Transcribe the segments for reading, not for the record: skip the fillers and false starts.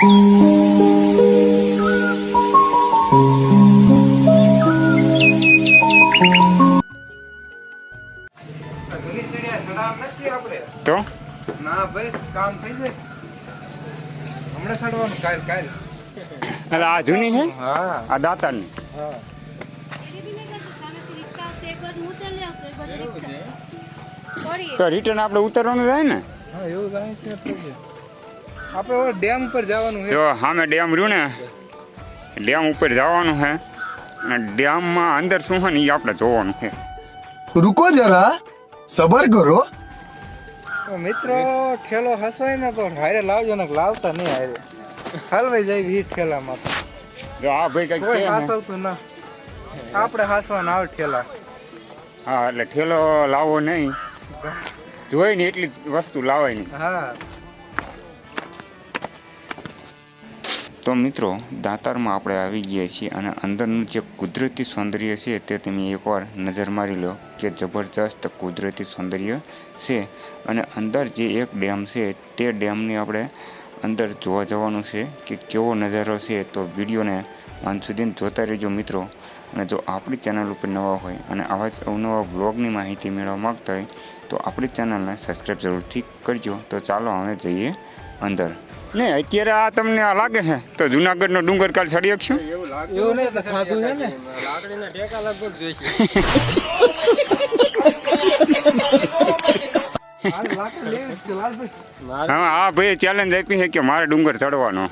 તો ના ભાઈ કામ થઈ જાય હમણાં ચડવાનું કાલ એટલે આ જૂની છે હા આ દાતારની હા તો રિટર્ન આપણે ઉતરવાનું થાય ને હા એવું જાય છે આપણે હવે ડેમ ઉપર જવાનું છે જો સામે ડેમ રહ્યું ને ડેમ ઉપર જવાનું છે અને ડેમમાં અંદર શું છે ને એ આપણે જોવાનું છે. रुको जरा सबर करो. તો મિત્રો ઠેલો હસવાય ને તો હારે લાવજો ને લાવતા નહીં હારે હલવાઈ જાય વીટ ઠેલામાં તો જો આ ભાઈ કઈક કોઈ કહે ને. હાસવતું ના આપણે હાસવાના આવે ઠેલા હા એટલે ઠેલો લાવવો નહીં જોઈ ને એટલી વસ્તુ લાવાય નહીં. હા તો મિત્રો દાતારમાં આપણે આવી ગયા છીએ અને અંદરનું જે કુદરતી સૌંદર્ય છે તે તમે એકવાર નજર મારી લો કે જબરજસ્ત કુદરતી સૌંદર્ય છે. અને અંદર જે એક ડેમ છે તે ડેમની આપણે અંદર જોવા જવાનું છે કે કેવો નજારો છે. તો વિડીયોને અંત સુધી જોતા રહેજો મિત્રો. અને જો આપણી ચેનલ ઉપર નવા હોય અને આવા જ અવનવા બ્લોગની માહિતી મેળવવા માગતા હોય તો આપણી ચેનલને સબસ્ક્રાઈબ જરૂરથી કરજો. તો ચાલો હવે જઈએ અંદર. ને અત્યારે આ તમને આ લાગે છે તો જુનાગઢનો ડુંગર કાલ ચડી શકશું? એવું નહીં તો ખાધું છે ને લાકડીના ટેકા લગભગ જોઈશે. હાલ લાકડ લેવી જ છે લાલભાઈ હા આ ભાઈ ચેલેન્જ આપી છે કે મારે ડુંગર ચડવાનો.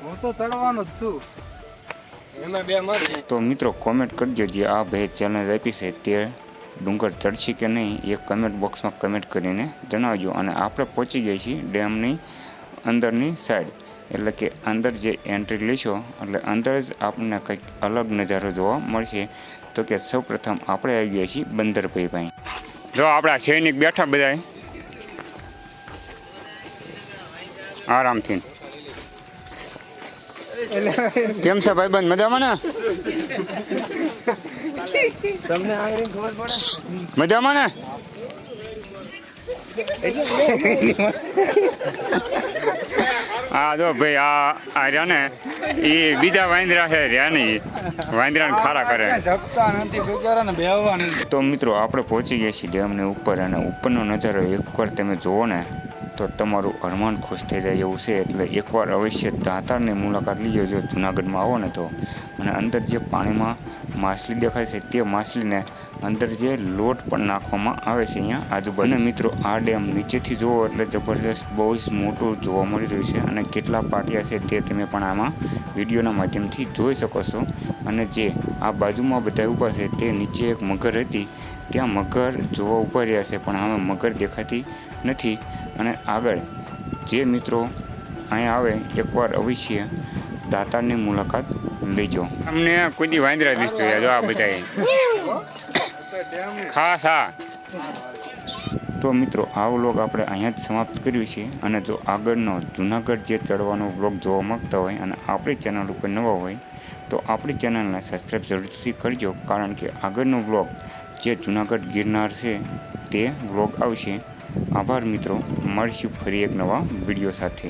હું તો ચડવાનો જ છું એમાં બે મરશે. તો મિત્રો કોમેન્ટ કરજો જે આ ભાઈ ચેલેન્જ આપી છે તે ડુંગર ચડશે કે નહીં એ કમેન્ટ બોક્સમાં કમેન્ટ કરીને જણાવજો. અને આપણે પહોંચી ગયા છીએ ડેમની અંદરની સાઈડ એટલે કે અંદર જે એન્ટ્રી લેશો એટલે અંદર જ આપણને કંઈક અલગ નજારો જોવા મળશે. તો કે સૌપ્રથમ આપણે આવી ગયા છીએ બંદરભાઈ ભાઈ. જો આપણા સૈનિક બેઠા બધા આરામથી. કેમ છે ભાઈબંધ મજામાં ને? તમને આગળ ખબર પડે મજામાં ને? હા જો ભાઈ આ રહ્યા ને એ બીજા વાંદરા છે રહ્યા ને વાંદરાને ખારા કરે. જપતા નથી બિચારાને બેહવા નથી. તો મિત્રો આપણે પહોંચી ગયા છીએ ડેમની ઉપર અને ઉપરનો નજારો એકવાર તમે જુઓ ને તો તમારું અરમાન ખુશ થઈ જાય એવું છે. એટલે એકવાર અવશ્ય દાતારની મુલાકાત લીજો જો જુનાગઢમાં આવો ને તો. અને અંદર જે પાણીમાં માછલી દેખાય છે તે માછલીને અંદર જે લોટ પણ નાખવામાં આવે છે અહીંયા આજુબાજુ. અને મિત્રો આ ડેમ નીચેથી જુઓ એટલે જબરજસ્ત બહુ જ મોટું જોવા મળી રહ્યું છે. અને કેટલા પાટિયા છે તે તમે પણ આમાં વિડીયોના માધ્યમથી જોઈ શકો છો. અને જે આ બાજુમાં બધા ઊભા છે તે નીચે એક મગર હતી ત્યાં મગર જોવા ઊભા રહ્યા છે પણ હવે મગર દેખાતી નથી. અને આગળ જે મિત્રો અહીંયા આવે એકવાર અવશ્ય દાતારની મુલાકાત લેજો. અમને કોઈ દી વાંદરા દીધું જો આ બધા ખાસ. હા તો મિત્રો આ વ્લોગ આપણે અહીંયા જ સમાપ્ત કર્યું છે. અને જો આગળનો જુનાગઢ જે ચડવાનો વ્લોગ જોવા માગતા હોય અને આપણી ચેનલ ઉપર નવા હોય તો આપણી ચેનલને સબસ્ક્રાઈબ જરૂરથી કરજો. કારણ કે આગળનો વ્લોગ જે જુનાગઢ ગિરનાર છે તે વ્લોગ આવશે. આભાર મિત્રો, મળશું ફરી એક નવા વિડીયો સાથે.